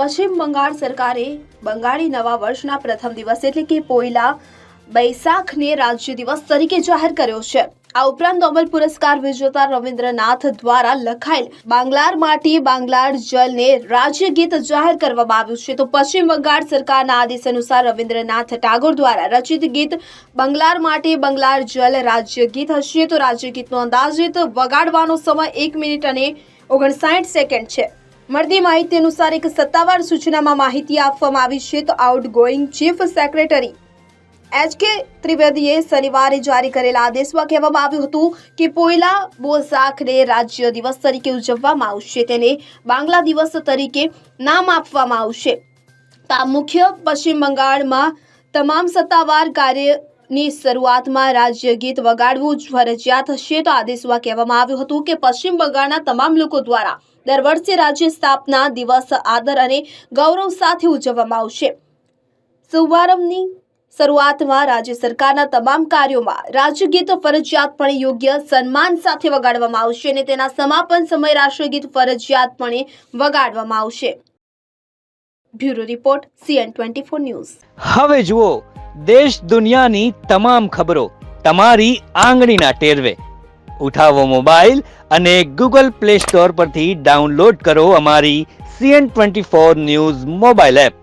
પશ્ચિમ બંગાળ સરકારે બંગાળી નવા વર્ષના પ્રથમ દિવસ એટલે કે પોઈલા બૈસાખને રાજ્ય દિવસ તરીકે જાહેર કર્યો છે। આ ઉપરાંત નોબેલ પુરસ્કાર વિજેતા રવિન્દ્રનાથ દ્વારા લખાયેલ બાંગ્લાર માટી બાંગ્લાર જલને રાજ્ય ગીત જાહેર કરવામાં આવ્યું છે। તો પશ્ચિમ બંગાળ સરકારના આદેશ અનુસાર રવિન્દ્રનાથ ટાગોર દ્વારા રચિત ગીત બંગ્લાર માટી બંગ્લાર જલ રાજ્ય ગીત હશે। તો રાજ્ય ગીતનો અંદાજિત વગાડવાનો સમય 1 મિનિટ અને 59 સેકન્ડ છે। મળતી માહિતી અનુસાર એક સત્તાવાર સૂચનામાં માહિતી આપવામાં આવી છે। તો આઉટગોઈંગ ચીફ સેક્રેટરી HK ત્રિવેદીએ શનિવારે જારી કરેલા આદેશમાં કહેવામાં આવ્યું હતું કે પોઈલા બોઝાખને રાજ્ય દિવસ તરીકે ઉજવવામાં આવશે, તેને બાંગ્લા દિવસ તરીકે નામ આપવામાં આવશે। તો આ મુખ્ય પશ્ચિમ બંગાળમાં તમામ સત્તાવાર કાર્યની શરૂઆતમાં રાજ્ય ગીત વગાડવું ફરજિયાત હશે। તો આદેશમાં કહેવામાં આવ્યું હતું કે પશ્ચિમ બંગાળના તમામ લોકો દ્વારા દર વર્ષે રાજ્ય સ્થાપના દિવસ આદર અને ગૌરવ સાથે ઉજવવામાં આવશે। શુભારંભની શરૂઆતમાં રાજ્ય સરકારના તમામ કાર્યોમાં રાજ્યગીત ફરજિયાતપણે યોગ્ય સન્માન સાથે વગાડવામાં આવશે અને તેના સમાપન સમયે રાષ્ટ્રગીત ફરજિયાતપણે વગાડવામાં આવશે। Bureau report CN24 news. હવે જુઓ દેશ દુનિયાની તમામ ખબરો તમારી આંગળીના ટેરવે। ઉઠાવો મોબાઈલ અને Google Play Store પરથી ડાઉનલોડ કરો અમારી CN24 ન્યૂઝ મોબાઈલ એપ।